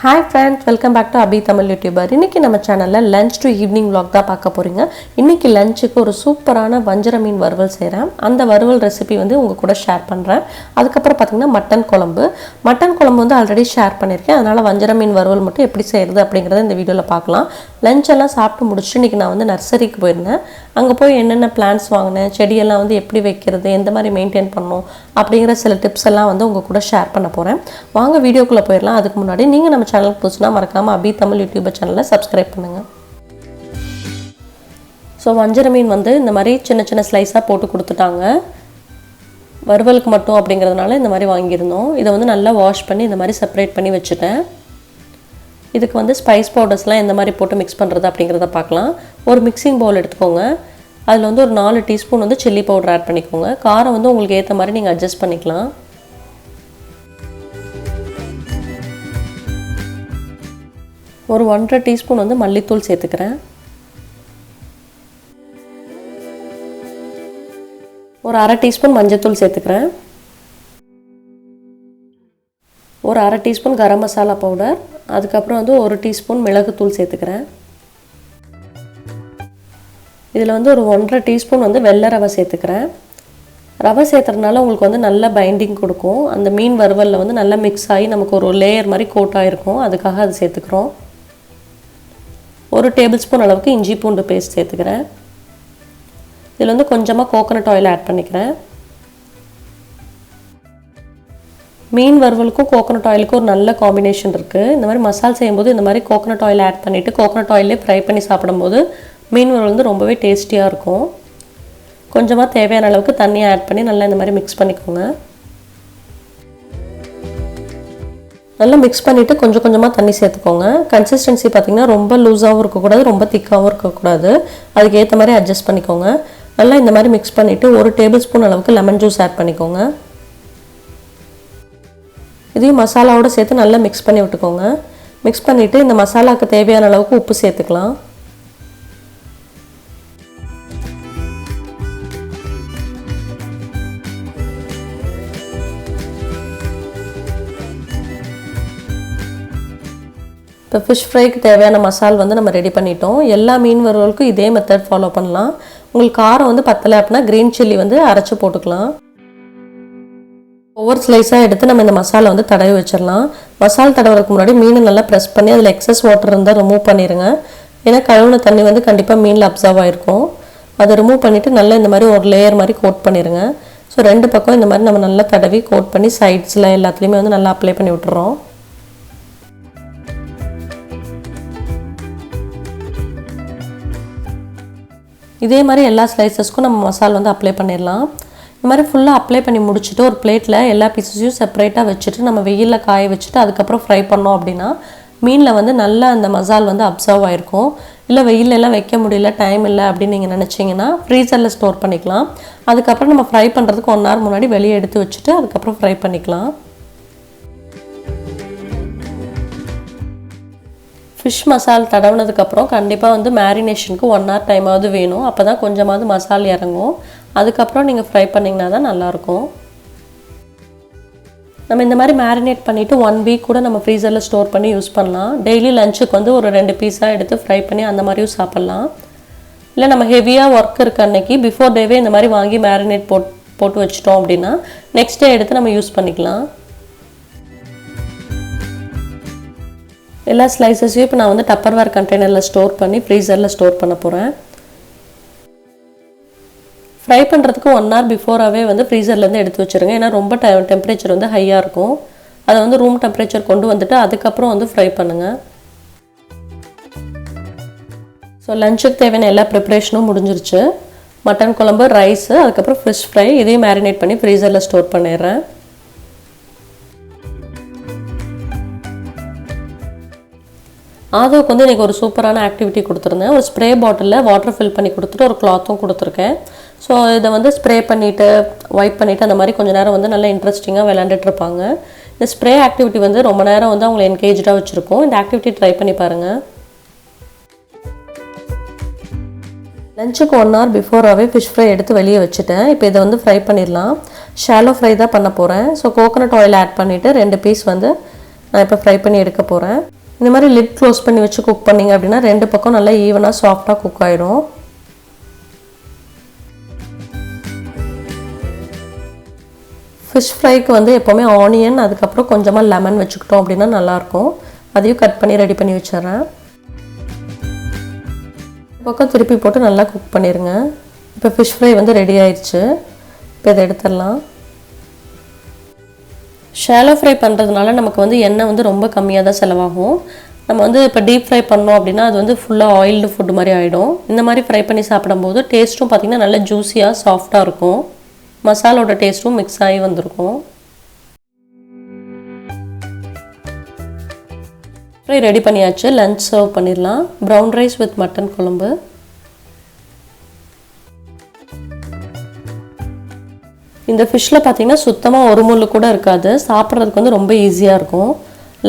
Hi friends, welcome back to Abhi Tamil YouTuber. இன்னைக்கு நம்ம சேனல்ல லஞ்ச் டு ஈவினிங் vlog தான் பார்க்க போறீங்க. இன்னைக்கு லஞ்சுக்கு ஒரு சூப்பரான வஞ்சர மீன் வறுவல் செய்றேன். அந்த வறுவல் ரெசிபி வந்து உங்க கூட ஷேர் பண்றேன். அதுக்கு அப்புறம் பாத்தீங்கன்னா மட்டன் குழம்பு. மட்டன் குழம்பு வந்து ஆல்ரெடி ஷேர் பண்ணிருக்கேன். அதனால வஞ்சர மீன் வறுவல் மட்டும் எப்படி செய்யறது அப்படிங்கறத இந்த வீடியோல பார்க்கலாம். லஞ்ச் எல்லாம் சாப்பிட்டு முடிச்சிட்டு இன்னைக்கு நான் வந்து நர்சரிக்கு போயிருந்தேன். அங்க போய் என்னென்ன பிளான்ட்ஸ் வாங்குனேன், செடி எல்லாம் வந்து எப்படி வைக்கிறது, எந்த மாதிரி மெயின்टेन பண்ணனும் அப்படிங்கற சில டிப்ஸ் எல்லாம் வந்து உங்க கூட ஷேர் பண்ண போறேன். வாங்க வீடியோக்குள்ள போயிரலாம். அதுக்கு முன்னாடி நீங்க நம்ம சேனலுக்கு புதுசுனா மறக்காம அபி தமிழ் யூடியூப் சேனலை சப்ஸ்கிரைப் பண்ணுங்க. ஸோ வஞ்சர மீன் வந்து இந்த மாதிரி சின்ன சின்ன ஸ்லைஸாக போட்டு கொடுத்துட்டாங்க. வறுவலுக்கு மட்டும் அப்படிங்கிறதுனால இந்த மாதிரி வாங்கியிருந்தோம். இதை வந்து நல்லா வாஷ் பண்ணி இந்த மாதிரி செப்பரேட் பண்ணி வச்சுட்டேன். இதுக்கு வந்து ஸ்பைஸ் பவுடர்ஸ்லாம் எந்த மாதிரி போட்டு மிக்ஸ் பண்ணுறது அப்படிங்கிறத பார்க்கலாம். ஒரு மிக்சிங் பவுல் எடுத்துக்கோங்க. அதில் வந்து ஒரு 4 டீஸ்பூன் வந்து சில்லி பவுடர் ஆட் பண்ணிக்கோங்க. காரம் வந்து உங்களுக்கு ஏற்ற மாதிரி நீங்கள் அட்ஜஸ்ட் பண்ணிக்கலாம். ஒரு 1.5 டீஸ்பூன் வந்து மல்லித்தூள் சேர்த்துக்கிறேன். ஒரு 1/2 டீஸ்பூன் மஞ்சத்தூள் சேர்த்துக்கிறேன். ஒரு 1/2 டீஸ்பூன் கரம் மசாலா பவுடர். அதுக்கப்புறம் வந்து 1 டீஸ்பூன் மிளகுத்தூள் சேர்த்துக்கிறேன். இதில் வந்து ஒரு 1.5 டீஸ்பூன் வந்து வெள்ளை ரவை சேர்த்துக்கிறேன். ரவை சேர்த்துறதுனால உங்களுக்கு வந்து நல்ல பைண்டிங் கொடுக்கும். அந்த மீன் வறுவலில் வந்து நல்லா மிக்ஸ் ஆகி நமக்கு ஒரு லேயர் மாதிரி கோட் ஆகிருக்கும். அதுக்காக அது சேர்த்துக்கிறோம். 1 டேபிள் ஸ்பூன் அளவுக்கு இஞ்சி பூண்டு பேஸ்ட் சேர்த்துக்கிறேன். இதில் வந்து கொஞ்சமாக கோகோனட் ஆயில் ஆட் பண்ணிக்கிறேன். மீன் வறுவலுக்கும் கோகோனட் ஆயிலுக்கும் ஒரு நல்ல காம்பினேஷன் இருக்குது. இந்த மாதிரி மசால் செய்யும்போது இந்த மாதிரி கோகோனட் ஆயில் ஆட் பண்ணிவிட்டு கோகோனட் ஆயிலே ஃப்ரை பண்ணி சாப்பிடும்போது மீன் வறுவல் வந்து ரொம்பவே டேஸ்டியாக இருக்கும். கொஞ்சமாக தேவையான அளவுக்கு தண்ணியை ஆட் பண்ணி நல்லா இந்த மாதிரி மிக்ஸ் பண்ணிக்கோங்க. நல்லா மிக்ஸ் பண்ணிவிட்டு கொஞ்சம் கொஞ்சமாக தண்ணி சேர்த்துக்கோங்க. கன்சிஸ்டன்சி பார்த்திங்கன்னா ரொம்ப லூஸாகவும் இருக்கக்கூடாது, ரொம்ப திக்காகவும் இருக்கக்கூடாது. அதுக்கு ஏற்ற மாதிரி அட்ஜஸ்ட் பண்ணிக்கோங்க. நல்லா இந்த மாதிரி மிக்ஸ் பண்ணிவிட்டு 1 டேபிள் ஸ்பூன் அளவுக்கு லெமன் ஜூஸ் ஆட் பண்ணிக்கோங்க. இதையும் மசாலாவோடு சேர்த்து நல்லா மிக்ஸ் பண்ணி விட்டுக்கோங்க. மிக்ஸ் பண்ணிவிட்டு இந்த மசாலாவுக்கு தேவையான அளவுக்கு உப்பு சேர்த்துக்கலாம். இப்போ ஃபிஷ் ஃப்ரைக்கு தேவையான மசால் வந்து நம்ம ரெடி பண்ணிட்டோம். எல்லா மீன் வறுவலுக்கும் இதே மெத்தட் ஃபாலோ பண்ணலாம். உங்களுக்கு காரம் வந்து பத்தலை அப்படின்னா க்ரீன் சில்லி வந்து அரைச்சி போட்டுக்கலாம். ஒவ்வொரு ஸ்லைஸாக எடுத்து நம்ம இந்த மசாலா வந்து தடவி வச்சிடலாம். மசாலா தடவுறதுக்கு முன்னாடி மீனை நல்லா ப்ரெஸ் பண்ணி அதில் எக்ஸஸ் வாட்டர் இருந்தால் ரிமூவ் பண்ணிடுங்க. ஏன்னா கழுவுன தண்ணி வந்து கண்டிப்பாக மீனில் அப்சர்வ் ஆகிருக்கும். அதை ரிமூவ் பண்ணிவிட்டு நல்லா இந்த மாதிரி ஒரு லேயர் மாதிரி கோட் பண்ணிடுங்க. ஸோ 2 பக்கம் இந்த மாதிரி நம்ம நல்லா தடவி கோட் பண்ணி சைட்ஸில் எல்லாத்துலேயுமே வந்து நல்லா அப்ளை பண்ணி விட்டுறோம். இதே மாதிரி எல்லா ஸ்லைசஸ்க்கும் நம்ம மசாலா வந்து அப்ளை பண்ணிடலாம். இந்த மாதிரி ஃபுல்லாக அப்ளை பண்ணி முடிச்சுட்டு ஒரு பிளேட்டில் எல்லா பீசஸையும் செப்பரேட்டாக வச்சுட்டு நம்ம வெயிலில் காய வச்சுட்டு அதுக்கப்புறம் ஃப்ரை பண்ணோம் அப்படின்னா மீனில் வந்து நல்லா அந்த மசால் வந்து அப்சர்வ் ஆகிருக்கும். இல்லை வெயிலெல்லாம் வைக்க முடியல, டைம் இல்லை அப்படின்னு நீங்கள் நினச்சிங்கன்னா ஃப்ரீசரில் ஸ்டோர் பண்ணிக்கலாம். அதுக்கப்புறம் நம்ம ஃப்ரை பண்ணுறதுக்கு 1 hour முன்னாடி வெளியே எடுத்து வச்சுட்டு அதுக்கப்புறம் ஃப்ரை பண்ணிக்கலாம். ஃபிஷ் மசால் தடவுனதுக்கப்புறம் கண்டிப்பாக வந்து மேரினேஷனுக்கு 1 hour டைமாவது வேணும். அப்போ தான் கொஞ்சமாவது மசால் இறங்கும். அதுக்கப்புறம் நீங்கள் ஃப்ரை பண்ணிங்கன்னா தான் நல்லாயிருக்கும். நம்ம இந்த மாதிரி மேரினேட் பண்ணிவிட்டு 1 week கூட நம்ம ஃப்ரீசரில் ஸ்டோர் பண்ணி யூஸ் பண்ணலாம். டெய்லி லஞ்சுக்கு வந்து ஒரு 2 பீஸாக எடுத்து ஃப்ரை பண்ணி அந்த மாதிரியும் சாப்பிட்லாம். இல்லை நம்ம ஹெவியாக ஒர்க் இருக்க அன்னைக்கு பிஃபோர் டேவே இந்த மாதிரி வாங்கி மேரினேட் போட்டு வச்சிட்டோம் அப்படின்னா நெக்ஸ்ட் டே எடுத்து நம்ம யூஸ் பண்ணிக்கலாம். எல்லா ஸ்லைசஸையும் இப்போ நான் வந்து டப்பர்வேர் கண்டெய்னரில் ஸ்டோர் பண்ணி ஃப்ரீசரில் ஸ்டோர் பண்ண போகிறேன். ஃப்ரை பண்ணுறதுக்கு 1 hour பிஃபோராகவே வந்து ஃப்ரீசர்லேருந்து எடுத்து வச்சுருங்க. ஏன்னா ரொம்ப டெம்பரேச்சர் வந்து ஹையாக இருக்கும். அதை வந்து ரூம் டெம்பரேச்சர் கொண்டு வந்துட்டு அதுக்கப்புறம் வந்து ஃப்ரை பண்ணுங்கள். ஸோ லஞ்சுக்கு தேவையான எல்லா ப்ரிப்ரேஷனும் முடிஞ்சிருச்சு. மட்டன் குழம்பு, ரைஸு, அதுக்கப்புறம் ஃபிஷ் ஃப்ரை இதையும் மேரினேட் பண்ணி ஃப்ரீசரில் ஸ்டோர் பண்ணிடுறேன். ஆதோவுக்கு வந்து எனக்கு ஒரு சூப்பரான ஆக்டிவிட்டி கொடுத்துருந்தேன். ஒரு ஸ்ப்ரே பாட்டிலில் வாட்டர் ஃபில் பண்ணி கொடுத்துட்டு ஒரு கிளாத்தும் கொடுத்துருக்கேன். ஸோ இதை வந்து ஸ்ப்ரே பண்ணிவிட்டு வைப் பண்ணிவிட்டு அந்த மாதிரி கொஞ்சம் நேரம் வந்து நல்லா இன்ட்ரெஸ்டிங்காக விளையாண்டுட்டு இருப்பாங்க. இந்த ஸ்ப்ரே ஆக்டிவிட்டி வந்து ரொம்ப நேரம் வந்து அவங்களை என்கேஜாக வச்சுருக்கோம். இந்த ஆக்டிவிட்டி ட்ரை பண்ணி பாருங்கள். லஞ்சுக்கு 1 hour பிஃபோராகவே ஃபிஷ் ஃப்ரை எடுத்து வெளியே வச்சுட்டேன். இப்போ இதை வந்து ஃப்ரை பண்ணிடலாம். ஷாலோ ஃப்ரை தான் பண்ண போகிறேன். ஸோ கோகோனட் ஆயில் ஆட் பண்ணிவிட்டு 2 பீஸ் வந்து நான் இப்போ ஃப்ரை பண்ணி எடுக்க போகிறேன். இந்த மாதிரி லிட் க்ளோஸ் பண்ணி வச்சு குக் பண்ணிங்க அப்படின்னா 2 பக்கம் நல்லா ஈவனாக சாஃப்டாக குக் ஆகிடும். ஃபிஷ் ஃப்ரைக்கு வந்து எப்போவுமே ஆனியன் அதுக்கப்புறம் கொஞ்சமாக லெமன் வச்சுக்கிட்டோம் அப்படின்னா நல்லாயிருக்கும். அதையும் கட் பண்ணி ரெடி பண்ணி வச்சிட்றேன். பக்கம் திருப்பி போட்டு நல்லா குக் பண்ணிடுங்க. இப்போ ஃபிஷ் ஃப்ரை வந்து ரெடி ஆயிடுச்சு. இப்போ இதை எடுத்துடலாம். ஷாலோ ஃப்ரை பண்ணுறதுனால நமக்கு வந்து எண்ணெய் வந்து ரொம்ப கம்மியாக தான் செலவாகும். நம்ம வந்து இப்போ டீப் ஃப்ரை பண்ணோம் அப்படின்னா அது வந்து ஃபுல்லாக ஆயில்டு ஃபுட் மாதிரி ஆகிடும். இந்த மாதிரி ஃப்ரை பண்ணி சாப்பிடும்போது டேஸ்ட்டும் பார்த்திங்கன்னா நல்லா ஜூஸியாக சாஃப்டாக இருக்கும். மசாலோட டேஸ்ட்டும் மிக்ஸ் ஆகி வந்திருக்கும். ஃப்ரை ரெடி பண்ணியாச்சு. லஞ்ச் சர்வ் பண்ணிடலாம். ப்ரௌன் ரைஸ் வித் மட்டன் குழம்பு. இந்த ஃபிஷ்ஷில் பார்த்திங்கன்னா சுத்தமாக ஒரு முள்ளு கூட இருக்காது. சாப்பிட்றதுக்கு வந்து ரொம்ப ஈஸியாக இருக்கும்.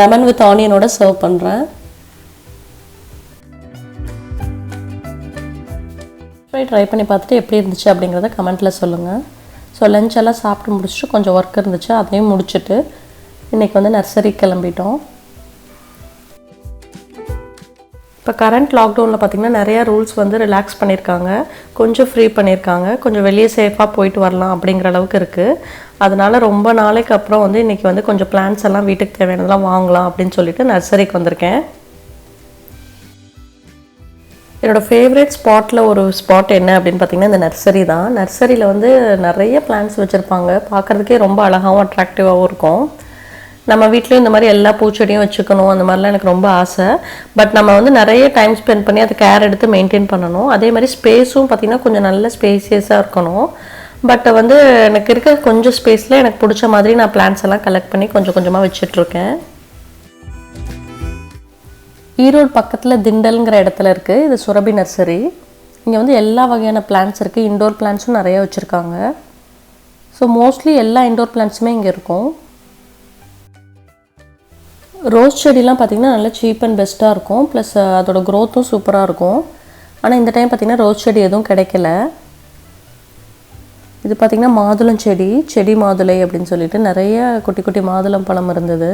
லெமன் வித் ஆனியனோட சர்வ் பண்ணுறேன். ஃப்ரை ட்ரை பண்ணி பார்த்துட்டு எப்படி இருந்துச்சு அப்படிங்கிறத கமெண்ட்டில் சொல்லுங்கள். ஸோ லஞ்ச் எல்லாம் சாப்பிட்டு முடிச்சுட்டு கொஞ்சம் ஒர்க் இருந்துச்சு, அதையும் முடிச்சுட்டு இன்றைக்கி வந்து நர்சரி கிளம்பிட்டோம். இப்போ கரண்ட் லாக்டவுனில் பார்த்திங்கன்னா நிறையா ரூல்ஸ் வந்து ரிலாக்ஸ் பண்ணியிருக்காங்க, கொஞ்சம் ஃப்ரீ பண்ணியிருக்காங்க, கொஞ்சம் வெளியே சேஃபாக போயிட்டு வரலாம் அப்படிங்கிற அளவுக்கு இருக்குது. அதனால் ரொம்ப நாளைக்கு அப்புறம் வந்து இன்றைக்கி வந்து கொஞ்சம் பிளான்ஸ் எல்லாம் வீட்டுக்கு தேவையானதெல்லாம் வாங்கலாம் அப்படின்னு சொல்லிட்டு நர்சரிக்கு வந்திருக்கேன். என்னோடய ஃபேவரட் ஸ்பாட்டில் ஒரு ஸ்பாட் என்ன அப்படின்னு பார்த்திங்கன்னா இந்த நர்சரி தான். நர்சரியில் வந்து நிறைய பிளான்ஸ் வச்சுருப்பாங்க. பார்க்குறதுக்கே ரொம்ப அழகாகவும் அட்ராக்டிவாகவும் இருக்கும். நம்ம வீட்லேயும் இந்த மாதிரி எல்லா பூச்செடியும் வச்சுக்கணும், அந்த மாதிரிலாம் எனக்கு ரொம்ப ஆசை. பட் நம்ம வந்து நிறைய டைம் ஸ்பெண்ட் பண்ணி அதை கேர் எடுத்து மெயின்டைன் பண்ணணும். அதே மாதிரி ஸ்பேஸும் பார்த்திங்கன்னா கொஞ்சம் நல்ல ஸ்பேசியஸாக இருக்கணும். பட் வந்து எனக்கு இருக்க கொஞ்சம் ஸ்பேஸில் எனக்கு பிடிச்ச மாதிரி நான் பிளான்ஸ் எல்லாம் கலெக்ட் பண்ணி கொஞ்சம் கொஞ்சமாக வச்சிட்ருக்கேன். ஈரோடு பக்கத்தில் திண்டல்ங்கிற இடத்துல இருக்குது இது சுரபி நர்சரி. இங்கே வந்து எல்லா வகையான பிளான்ஸ் இருக்குது. இன்டோர் பிளான்ஸும் நிறைய வச்சுருக்காங்க. ஸோ மோஸ்ட்லி எல்லா இன்டோர் பிளான்ஸுமே இங்கே இருக்கும். ரோஸ் செடிலாம் பார்த்திங்கன்னா நல்லா சீப் அண்ட் பெஸ்ட்டாக இருக்கும். ப்ளஸ் அதோட க்ரோத்தும் சூப்பராக இருக்கும். ஆனால் இந்த டைம் பார்த்திங்கன்னா ரோஸ் செடி எதுவும் கிடைக்கல. இது பார்த்திங்கன்னா மாதுளம் செடி மாதுளை அப்படின்னு சொல்லிட்டு நிறைய குட்டி குட்டி மாதுளம் பழம் இருந்தது.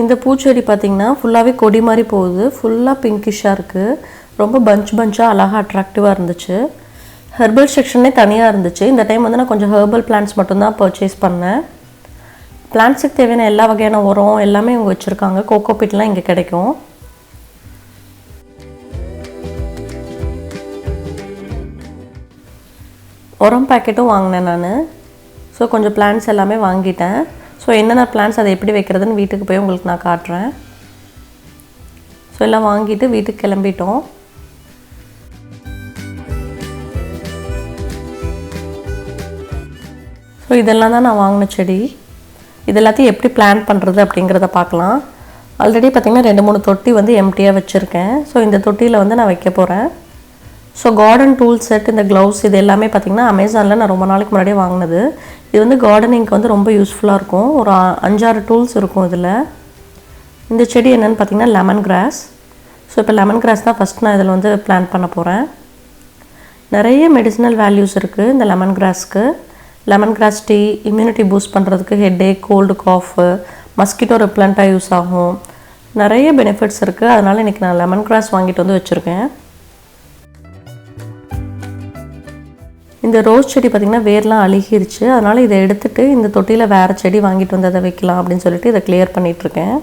இந்த பூச்செடி பார்த்திங்கன்னா ஃபுல்லாகவே கொடி மாதிரி போகுது. ஃபுல்லாக பிங்கிஷாக இருக்குது. ரொம்ப பஞ்சாக அழகாக அட்ராக்டிவாக இருந்துச்சு. ஹெர்பல் செக்ஷனே தனியாக இருந்துச்சு. இந்த டைம் வந்து நான் கொஞ்சம் ஹெர்பல் பிளான்ட்ஸ் மட்டும்தான் பர்ச்சேஸ் பண்ணேன். பிளான்ட்ஸுக்கு தேவையான எல்லா வகையான உரம் எல்லாமே இவங்க வச்சுருக்காங்க. கோகோபிட்லாம் இங்கே கிடைக்கும். உரம் பேக்கெட்டும் வாங்கினேன் நான். ஸோ கொஞ்சம் பிளான்ட்ஸ் எல்லாமே வாங்கிட்டேன். ஸோ என்னென்ன பிளான்ட்ஸ் அதை எப்படி வைக்கிறதுன்னு வீட்டுக்கு போய் உங்களுக்கு நான் காட்டுறேன். ஸோ எல்லாம் வாங்கிட்டு வீட்டுக்கு கிளம்பிட்டோம். ஸோ இதெல்லாம் தான் நான் வாங்கின செடி. இது எல்லாத்தையும் எப்படி பிளான் பண்ணுறது அப்படிங்கிறத பார்க்கலாம். ஆல்ரெடி பார்த்திங்கன்னா 2-3 தொட்டி வந்து எம்டியாக வச்சுருக்கேன். ஸோ இந்த தொட்டியில் வந்து நான் வைக்க போகிறேன். ஸோ கார்டன் டூல் செட், இந்த க்ளவுஸ் இது எல்லாமே பார்த்திங்கன்னா அமேசானில் நான் ரொம்ப நாளைக்கு முன்னாடியே வாங்கினது. இது வந்து கார்டனிங்க்கு வந்து ரொம்ப யூஸ்ஃபுல்லாக இருக்கும். ஒரு 5-6 டூல்ஸ் இருக்கும் இதில். இந்த செடி என்னென்னு பார்த்திங்கன்னா லெமன் கிராஸ். ஸோ இப்போ லெமன் கிராஸ் தான் ஃபஸ்ட் நான் இதில் வந்து பிளான் பண்ண போகிறேன். நிறைய மெடிசினல் வேல்யூஸ் இருக்குது இந்த லெமன் கிராஸ்க்கு. Lemon grass tea immunity boost பண்ணுறதுக்கு, ஹெட்டேக், கோல்டு, காஃபு, மஸ்கிட்டோ ரிப்லண்ட்டாக யூஸ் ஆகும். நிறைய பெனிஃபிட்ஸ் இருக்குது. அதனால் இன்றைக்கி நான் லெமன் கிராஸ் வாங்கிட்டு வந்து வச்சுருக்கேன். இந்த ரோஸ் செடி பார்த்திங்கன்னா வேர்லாம் அழுகிருச்சு. அதனால் இதை எடுத்துகிட்டு இந்த தொட்டியில் வேறு செடி வாங்கிட்டு வந்து அதை வைக்கலாம் அப்படின்னு சொல்லிட்டு இதை கிளியர் பண்ணிகிட்ருக்கேன்.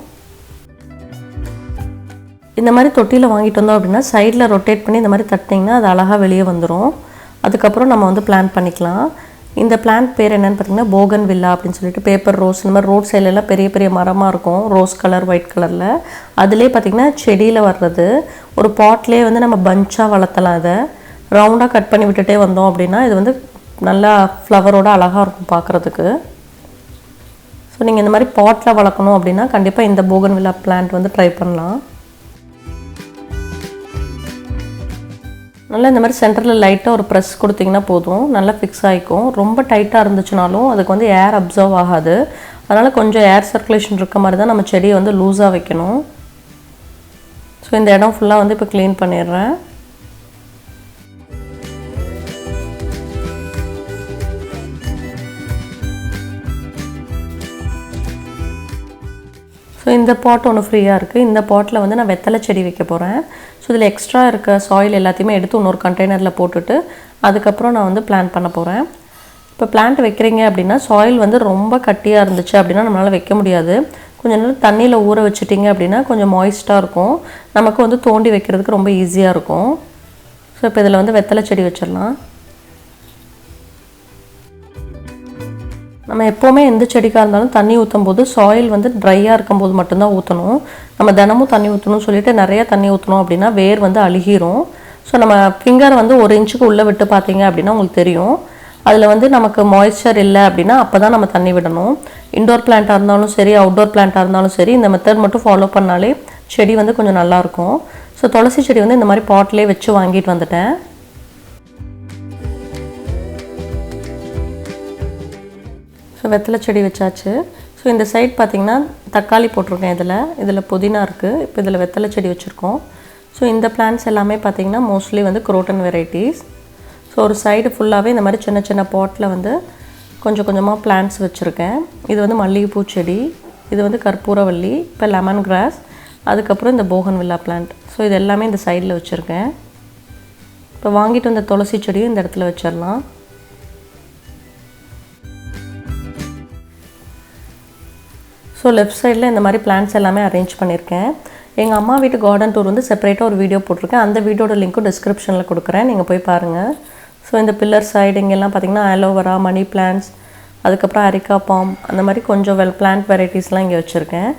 இந்த மாதிரி தொட்டியில் வாங்கிட்டு வந்தோம் அப்படின்னா சைடில் ரொட்டேட் பண்ணி இந்த மாதிரி தட்டிங்கன்னா அது அழகாக வெளியே வந்துடும். அதுக்கப்புறம் நம்ம வந்து பிளான் பண்ணிக்கலாம். இந்த பிளான்ட் பேர் என்னென்னு பார்த்திங்கன்னா போகன் வில்லா அப்படின்னு சொல்லிட்டு பேப்பர் ரோஸ். இந்த மாதிரி ரோட் சைட்லலாம் பெரிய பெரிய மரமாக இருக்கும், ரோஸ் கலர் ஒயிட் கலரில். அதிலே பார்த்திங்கன்னா செடியில் வர்றது. ஒரு பாட்லேயே வந்து நம்ம பஞ்சாக வளர்த்தலாம். அதை ரவுண்டாக கட் பண்ணி விட்டுட்டே வந்தோம் அப்படின்னா இது வந்து நல்லா ஃப்ளவரோட அழகாக இருக்கும் பார்க்குறதுக்கு. ஸோ நீங்கள் இந்த மாதிரி பாட்டில் வளர்க்கணும் அப்படின்னா கண்டிப்பாக இந்த போகன் வில்லா பிளான்ட் வந்து ட்ரை பண்ணலாம். நல்லா இந்த மாதிரி சென்டரில் லைட்டாக ஒரு ப்ரெஸ் கொடுத்திங்கன்னா போதும், நல்லா ஃபிக்ஸ் ஆகிக்கும். ரொம்ப டைட்டாக இருந்துச்சுனாலும் அதுக்கு வந்து ஏர் அப்சர்வ் ஆகாது. அதனால் கொஞ்சம் ஏர் சர்க்குலேஷன் இருக்க மாதிரி தான் நம்ம செடியை வந்து லூஸாக வைக்கணும். ஸோ இந்த இடம் ஃபுல்லாக வந்து இப்போ க்ளீன் பண்ணிடுறேன். ஸோ இந்த பாட் ஒன்று ஃப்ரீயாக இருக்குது. இந்த பாட்டில் வந்து நான் வெத்தலை செடி வைக்க போகிறேன். ஸோ இதில் எக்ஸ்ட்ரா இருக்க சாயில் எல்லாத்தையுமே எடுத்து இன்னொரு கண்டெய்னரில் போட்டுட்டு அதுக்கப்புறம் நான் வந்து பிளான்ட் பண்ண போகிறேன். இப்போ பிளான்ட் வைக்கிறீங்க அப்படின்னா சாயில் வந்து ரொம்ப கட்டியாக இருந்துச்சு அப்படின்னா நம்மளால் வைக்க முடியாது. கொஞ்சம் நேரம் தண்ணியில் ஊற வச்சுட்டிங்க அப்படின்னா கொஞ்சம் மாய்ஸ்ட்டாக இருக்கும், நமக்கு வந்து தோண்டி வைக்கிறதுக்கு ரொம்ப ஈஸியாக இருக்கும். ஸோ இப்போ இதில் வந்து வெத்தலை செடி வச்சிடலாம். நம்ம எப்போவுமே எந்த செடிக்காக இருந்தாலும் தண்ணி ஊற்றும் போது சாயில் வந்து ட்ரையாக இருக்கும்போது மட்டும்தான் ஊற்றணும். நம்ம தினமும் தண்ணி ஊற்றணும்னு சொல்லிட்டு நிறைய தண்ணி ஊற்றணும் அப்படின்னா வேர் வந்து அழுகிரும். ஸோ நம்ம ஃபிங்கர் வந்து 1 இன்ச்சுக்கு உள்ளே விட்டு பார்த்தீங்க அப்படின்னா உங்களுக்கு தெரியும், அதில் வந்து நமக்கு மாய்ஸ்சர் இல்லை அப்படின்னா அப்போ தான் நம்ம தண்ணி விடணும். இன்டோர் பிளான்ட்டாக இருந்தாலும் சரி, அவுட்டோர் பிளான்ட்டாக இருந்தாலும் சரி, இந்த மெத்தட் மட்டும் ஃபாலோ பண்ணாலே செடி வந்து கொஞ்சம் நல்லாயிருக்கும். ஸோ துளசி செடி வந்து இந்த மாதிரி பாட்லேயே வச்சு வாங்கிட்டு வந்துட்டேன். ஸோ வெத்தலை செடி வச்சாச்சு. ஸோ இந்த சைட் பார்த்திங்கன்னா தக்காளி போட்டிருக்கேன், இதில் புதினா இருக்குது. இப்போ இதில் வெத்தலை செடி வச்சுருக்கோம். ஸோ இந்த பிளான்ட்ஸ் எல்லாமே பார்த்திங்கன்னா மோஸ்ட்லி வந்து குரோட்டன் வெரைட்டிஸ். ஸோ ஒரு சைடு ஃபுல்லாகவே இந்த மாதிரி சின்ன சின்ன பாட்டில் வந்து கொஞ்சம் கொஞ்சமாக பிளான்ட்ஸ் வச்சுருக்கேன். இது வந்து மல்லிகைப்பூ செடி, இது வந்து கற்பூரவள்ளி, இப்போ லெமன் கிராஸ், அதுக்கப்புறம் இந்த போகன்வில்லா பிளான்ட். ஸோ இது எல்லாமே இந்த சைடில் வச்சுருக்கேன். இப்போ வாங்கிட்டு வந்த துளசி செடியும் இந்த இடத்துல வச்சிடலாம். ஸோ லெஃப்ட் சைடில் இந்த மாதிரி பிளான்ட்ஸ் எல்லாமே அரேஞ்ச் பண்ணியிருக்கேன். எங்கள் அம்மா வீட்டு கார்டன் டூர் வந்து செப்பரேட்டாக ஒரு வீடியோ போட்டிருக்கேன். அந்த வீடியோட லிங்க்கும் டிஸ்கிரிப்ஷனில் கொடுக்குறேன், நீங்கள் போய் பாருங்கள். ஸோ இந்த பில்லர் சைடு இங்கெல்லாம் பார்த்திங்கன்னா ஆலோவரா, மணி பிளான்ட்ஸ், அதுக்கப்புறம் அரிக்கா பாம், அந்த மாதிரி கொஞ்சம் பிளான்ட் வெரைட்டிஸ்லாம் இங்கே வச்சுருக்கேன்.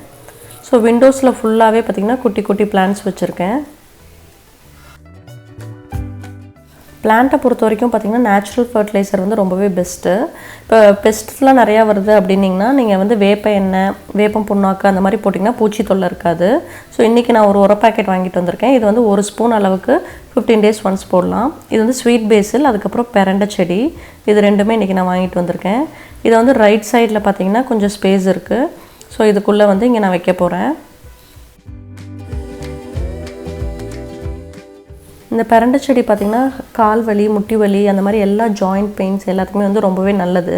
ஸோ விண்டோஸில் ஃபுல்லாகவே பார்த்திங்கன்னா குட்டி குட்டி பிளான்ட்ஸ் வச்சுருக்கேன். பிளான்ட்டை பொறுத்த வரைக்கும் பார்த்திங்கன்னா நேச்சுரல் ஃபர்டிலைசர் வந்து ரொம்பவே பெஸ்ட்டு. இப்போ பெஸ்ட்ஸ்லாம் நிறையா வருது அப்படின்னிங்கன்னா நீங்கள் வந்து வேப்ப எண்ணெய், வேப்பம் புண்ணாக்கு அந்த மாதிரி போட்டிங்கன்னா பூச்சி தொல்லை இருக்காது. ஸோ இன்றைக்கி நான் ஒரு உர பேக்கெட் வாங்கிட்டு வந்திருக்கேன். இது வந்து 1 ஸ்பூன் அளவுக்கு 15 days ஒன்ஸ் போடலாம். இது வந்து ஸ்வீட் பேசில், அதுக்கப்புறம் பெரண்டை செடி, இது ரெண்டுமே இன்றைக்கி நான் வாங்கிட்டு வந்திருக்கேன். இதை வந்து ரைட் சைடில் பார்த்திங்கன்னா கொஞ்சம் ஸ்பேஸ் இருக்குது. ஸோ இதுக்குள்ளே வந்து இங்கே நான் வைக்க போகிறேன். இந்த பெரண்டை செடி பார்த்திங்கன்னா கால் வலி, முட்டி வலி, அந்த மாதிரி எல்லா ஜாயிண்ட் பெயின்ஸ் எல்லாத்துக்குமே வந்து ரொம்பவே நல்லது.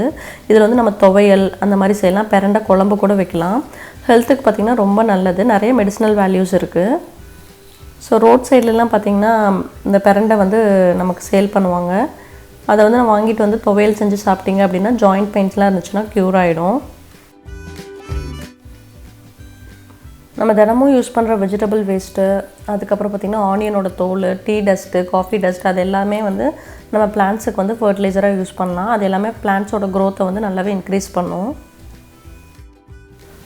இதில் வந்து நம்ம துவையல் அந்த மாதிரி செய்யலாம், பெரண்டை குழம்பு கூட வைக்கலாம். ஹெல்த்துக்கு பார்த்திங்கன்னா ரொம்ப நல்லது, நிறைய மெடிசினல் வேல்யூஸ் இருக்குது. ஸோ ரோட் சைட்லலாம் பார்த்திங்கன்னா இந்த பெரண்டை வந்து நமக்கு சேல் பண்ணுவாங்க. அதை வந்து நான் வாங்கிட்டு வந்து துவையல் செஞ்சு சாப்பிட்டீங்க அப்படின்னா ஜாயிண்ட் பெயின்ஸ்லாம் இருந்துச்சுன்னா க்யூர் ஆகிடும். நம்ம தினமும் யூஸ் பண்ணுற வெஜிடபிள் வேஸ்ட்டு, அதுக்கப்புறம் பார்த்திங்கன்னா ஆனியனோட தோல், டீ டஸ்ட்டு, காஃபி டஸ்ட், அது எல்லாமே வந்து நம்ம பிளான்ட்ஸுக்கு வந்து ஃபர்டிலைசராக யூஸ் பண்ணலாம். அது எல்லாமே பிளான்ட்ஸோட க்ரோத்தை வந்து நல்லாவே இன்க்ரீஸ் பண்ணும்.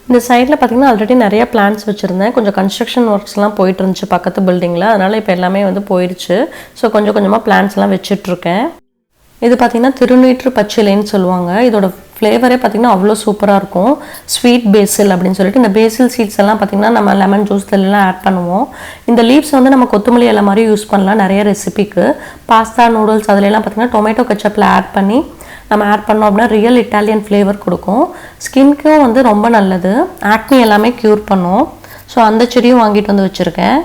இந்த சைடில் பார்த்திங்கன்னா ஆல்ரெடி நிறையா பிளான்ட்ஸ் வச்சுருந்தேன். கொஞ்சம் கன்ஸ்ட்ரக்ஷன் ஒர்க்ஸ்லாம் போயிட்டு இருந்துச்சு பக்கத்து பில்டிங்கில், அதனால் இப்போ எல்லாமே வந்து போயிடுச்சு. ஸோ கொஞ்சம் கொஞ்சமாக பிளான்ட்ஸ்லாம் வச்சிட்ருக்கேன். இது பார்த்திங்கன்னா திருநீற்று பச்சிலைன்னு சொல்லுவாங்க. இதோட ஃப்ளேவரே பார்த்திங்கன்னா அவ்வளோ சூப்பராக இருக்கும். ஸ்வீட் பேசில் அப்படின்னு சொல்லிட்டு, இந்த பேசில் சீட்ஸ் எல்லாம் பார்த்திங்கன்னா நம்ம லெமன் ஜூஸ்லாம் ஆட் பண்ணுவோம். இந்த லீவ்ஸ் வந்து நம்ம கொத்தமல்லி இலை மாதிரி யூஸ் பண்ணலாம் நிறைய ரெசிபிக்கு. பாஸ்தா, நூடுல்ஸ் அதிலெல்லாம் பார்த்திங்கன்னா டொமேட்டோ கெச்சப்பில் ஆட் பண்ணி நம்ம ஆட் பண்ணோம் அப்படின்னா ரியல் இட்டாலியன் ஃப்ளேவர் கொடுக்கும். ஸ்கின்க்கும் வந்து ரொம்ப நல்லது, ஆக்னி எல்லாமே க்யூர் பண்ணும். ஸோ அந்த செடியும் வாங்கிட்டு வந்து வச்சுருக்கேன்.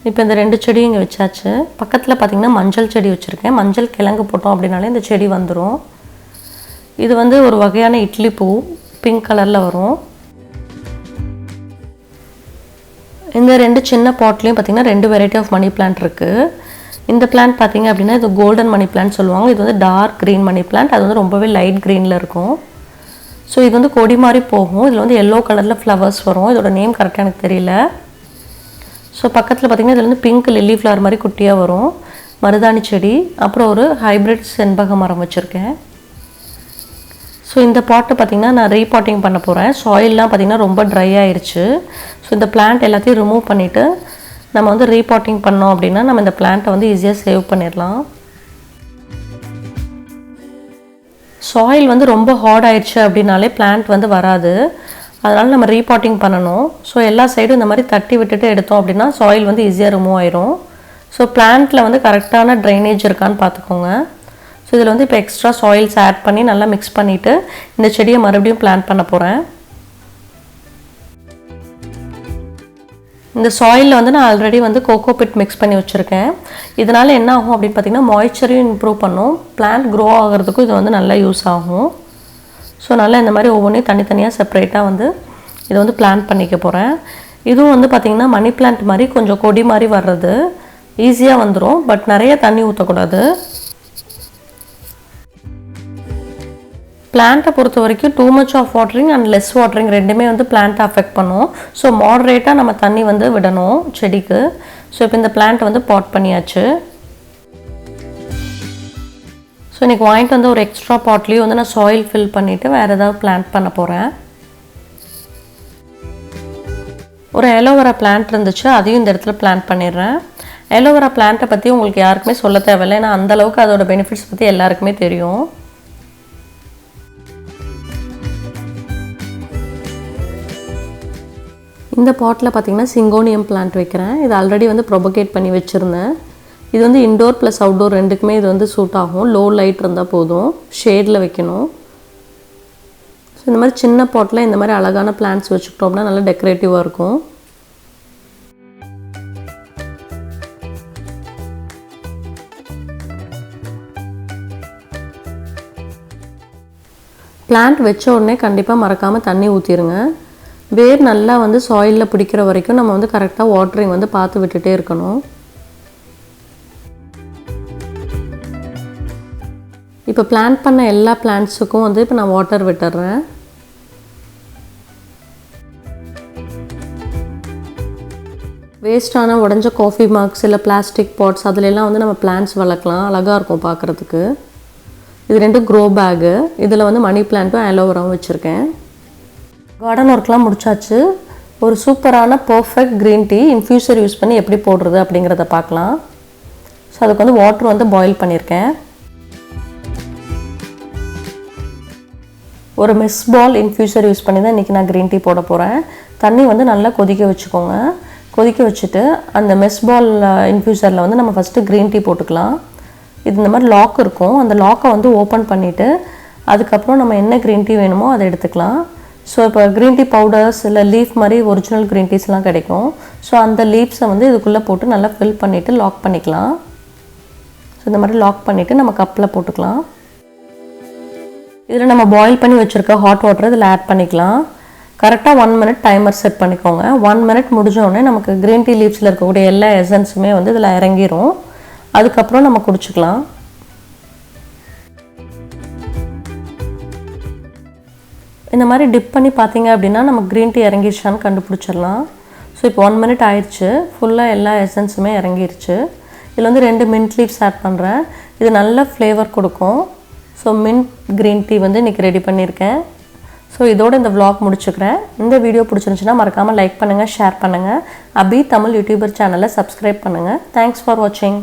இப்போ இந்த 2 செடியும் இங்கே வச்சாச்சு. பக்கத்தில் பார்த்திங்கன்னா மஞ்சள் செடி வச்சுருக்கேன். மஞ்சள் கிழங்கு போட்டோம் அப்படின்னாலே இந்த செடி வந்துடும். இது வந்து ஒரு வகையான இட்லி பூ, பிங்க் கலரில் வரும். இந்த 2 சின்ன பாட்லேயும் பார்த்திங்கன்னா 2 வெரைட்டி ஆஃப் மணி பிளான்ட் இருக்குது. இந்த பிளான்ட் பார்த்திங்க அப்படின்னா இது கோல்டன் மணி பிளான்ட் சொல்லுவாங்க. இது வந்து டார்க் க்ரீன் மணி பிளான்ட், அது வந்து ரொம்பவே லைட் க்ரீனில் இருக்கும். ஸோ இது வந்து கொடி மாதிரி போகும். இதில் வந்து எல்லோ கலரில் ஃப்ளவர்ஸ் வரும். இதோட நேம் கரெக்டாக எனக்கு தெரியல. ஸோ பக்கத்தில் பார்த்திங்கன்னா இதில் வந்து பிங்க் லில்லி ஃப்ளவர் மாதிரி குட்டியாக வரும். மருதாணி செடி, அப்புறம் ஒரு ஹைப்ரிட் செண்பக மரம் வச்சுருக்கேன். ஸோ இந்த பாட்டு பார்த்திங்கன்னா நான் ரீபாட்டிங் பண்ண போகிறேன். சாயில்லாம் பார்த்திங்கன்னா ரொம்ப ட்ரை ஆயிடுச்சு. ஸோ இந்த பிளான்ட் எல்லாத்தையும் ரிமூவ் பண்ணிவிட்டு நம்ம வந்து ரீபாட்டிங் பண்ணோம் அப்படின்னா நம்ம இந்த பிளான்ட்டை வந்து ஈஸியாக சேவ் பண்ணிடலாம். சாயில் வந்து ரொம்ப ஹார்ட் ஆயிடுச்சு அப்படின்னாலே பிளான்ட் வந்து வராது. அதனால் நம்ம ரீபாட்டிங் பண்ணணும். ஸோ எல்லா சைடும் இந்த மாதிரி தட்டி விட்டுட்டு எடுத்தோம் அப்படின்னா சாயில் வந்து ஈஸியாக ரிமூவ் ஆயிரும். ஸோ பிளான்ட்டில் வந்து கரெக்டான ட்ரைனேஜ் இருக்கான்னு பார்த்துக்கோங்க. ஸோ இதில் வந்து இப்போ எக்ஸ்ட்ரா சாயில்ஸ் ஆட் பண்ணி நல்லா மிக்ஸ் பண்ணிவிட்டு இந்த செடியை மறுபடியும் பிளான்ட் பண்ண போகிறேன். இந்த சாயிலில் வந்து நான் ஆல்ரெடி வந்து கோகோ பிட் மிக்ஸ் பண்ணி வச்சுருக்கேன். இதனால் என்ன ஆகும் அப்படின்னு பார்த்திங்கன்னா மாய்ஸ்சரையும் இம்ப்ரூவ் பண்ணும், பிளான்ட் க்ரோ ஆகிறதுக்கும் இது வந்து நல்லா யூஸ் ஆகும். ஸோ நல்லா இந்த மாதிரி ஒவ்வொன்றையும் தனித்தனியாக செப்பரேட்டாக வந்து இதை வந்து பிளான்ட் பண்ணிக்க போகிறேன். இதுவும் வந்து பார்த்திங்கன்னா மணி பிளான்ட் மாதிரி கொஞ்சம் கொடி மாதிரி வர்றது ஈஸியாக வந்துடும், பட் நிறைய தண்ணி ஊற்றக்கூடாது. பிளான்ட்டை பொறுத்த வரைக்கும் too much of watering and less watering ரெண்டுமே வந்து பிளான்ட்டை அஃபெக்ட் பண்ணும். ஸோ மாடரேட்டாக நம்ம தண்ணி வந்து விடணும் செடிக்கு. ஸோ இப்போ இந்த பிளான்ட்டை வந்து பாட் பண்ணியாச்சு. ஸோ இன்றைக்கி வாங்கிட்டு வந்து ஒரு எக்ஸ்ட்ரா பாட்லேயும் வந்து நான் சாயில் ஃபில் பண்ணிவிட்டு வேறு ஏதாவது பிளான்ட் பண்ண போகிறேன். ஒரு ஆலோவேரா பிளான்ட் இருந்துச்சு, அதையும் இந்த இடத்துல பிளான்ட் பண்ணிடுறேன். ஆலோவேரா பிளான்ட்டை பற்றி உங்களுக்கு யாருக்குமே சொல்ல தேவையில்லை, ஏன்னா அந்தளவுக்கு அதோட பெனிஃபிட்ஸ் பற்றி எல்லாருக்குமே தெரியும். இந்த பாட்டில் பார்த்திங்கன்னா சிங்கோனியம் பிளான்ட் வைக்கிறேன். இது ஆல்ரெடி வந்து ப்ரொபகேட் பண்ணி வச்சுருந்தேன். இது வந்து இன்டோர் ப்ளஸ் அவுட்டோர் ரெண்டுக்குமே இது வந்து சூட் ஆகும். லோ லைட் இருந்தால் போதும், ஷேடில் வைக்கணும். ஸோ இந்த மாதிரி சின்ன பாட்டில் இந்த மாதிரி அழகான பிளான்ட்ஸ் வச்சுக்கிட்டோம்னா நல்லா டெக்கரேட்டிவாக இருக்கும். பிளான்ட் வச்ச உடனே கண்டிப்பாக மறக்காமல் தண்ணி ஊற்றிடுங்க. வேர் நல்லா வந்து சாயிலில் பிடிக்கிற வரைக்கும் நம்ம வந்து கரெக்டாக வாட்டரிங் வந்து பார்த்து விட்டுட்டே இருக்கணும். இப்போ பிளான்ட் பண்ண எல்லா பிளான்ட்ஸுக்கும் வந்து இப்போ நான் வாட்டர் விட்டுறேன். வேஸ்ட்டான உடஞ்ச காஃபி மார்க்ஸ் இல்லை பிளாஸ்டிக் பாட்ஸ் அதிலெல்லாம் வந்து நம்ம பிளான்ட்ஸ் வளர்க்கலாம், அழகாக இருக்கும் பார்க்குறதுக்கு. இது ரெண்டும் க்ரோ பேகு. இதில் வந்து மணி பிளான்ட்டும் ஆலோவேராவும் வச்சுருக்கேன். கார்டன் ஒர்க்லாம் முடிச்சாச்சு. ஒரு சூப்பரான perfect green tea influencer use பண்ணி எப்படி போடுறது அப்படிங்கிறத பார்க்கலாம். ஸோ அதுக்கு வந்து வாட்டர் வந்து பாயில் பண்ணியிருக்கேன். ஒரு மெஸ் பால் இன்ஃப்யூசர் யூஸ் பண்ணி தான் இன்றைக்கி நான் க்ரீன் டீ போட போகிறேன். தண்ணி வந்து நல்லா கொதிக்க வச்சுக்கோங்க. கொதிக்க வச்சுட்டு அந்த மெஸ் பால் இன்ஃப்யூசரில் வந்து நம்ம ஃபஸ்ட்டு க்ரீன் டீ போட்டுக்கலாம். இது இந்த மாதிரி லாக் இருக்கும், அந்த லாக்கை வந்து ஓப்பன் பண்ணிவிட்டு அதுக்கப்புறம் நம்ம என்ன க்ரீன் டீ வேணுமோ அதை எடுத்துக்கலாம். ஸோ இப்போ க்ரீன் டீ பவுடர்ஸ் இல்லை லீஃப் மாதிரி ஒரிஜினல் க்ரீன் டீஸ்லாம் கிடைக்கும். ஸோ அந்த லீவ்ஸை வந்து இதுக்குள்ளே போட்டு நல்லா ஃபில் பண்ணிவிட்டு லாக் பண்ணிக்கலாம். ஸோ இந்த மாதிரி லாக் பண்ணிவிட்டு நம்ம கப்பில் போட்டுக்கலாம். இதில் நம்ம பாயில் பண்ணி வச்சுருக்க ஹாட் வாட்டர் இதில் ஆட் பண்ணிக்கலாம். கரெக்டாக 1 minute டைமர் செட் பண்ணிக்கோங்க. 1 minute முடிஞ்சோடனே நமக்கு க்ரீன் டீ லீவ்ஸில் இருக்கக்கூடிய எல்லா எசன்ஸுமே வந்து இதில் இறங்கிரும். அதுக்கப்புறம் நம்ம குடிச்சிக்கலாம். இந்த மாதிரி டிப் பண்ணி பார்த்தீங்க அப்படின்னா நம்ம க்ரீன் டீ இறங்கிடுச்சான்னு கண்டுபிடிச்சிடலாம். ஸோ இப்போ 1 minute ஆயிடுச்சு, ஃபுல்லாக எல்லா எசன்ஸுமே இறங்கிருச்சு. இதில் வந்து 2 மின்ட் லீவ்ஸ் ஆட் பண்ணுறேன். இது நல்ல ஃப்ளேவர் கொடுக்கும். ஸோ மின்ட் க்ரீன் டீ வந்து இன்றைக்கி ரெடி பண்ணியிருக்கேன். ஸோ இதோட இந்த vlog முடிச்சுக்கிறேன். இந்த வீடியோ பிடிச்சிருந்துச்சுன்னா மறக்காமல் லைக் பண்ணுங்கள், ஷேர் பண்ணுங்கள். அபி தமிழ் யூடியூபர் சேனலை சப்ஸ்கிரைப் பண்ணுங்கள். தேங்க்ஸ் ஃபார் வாட்சிங்.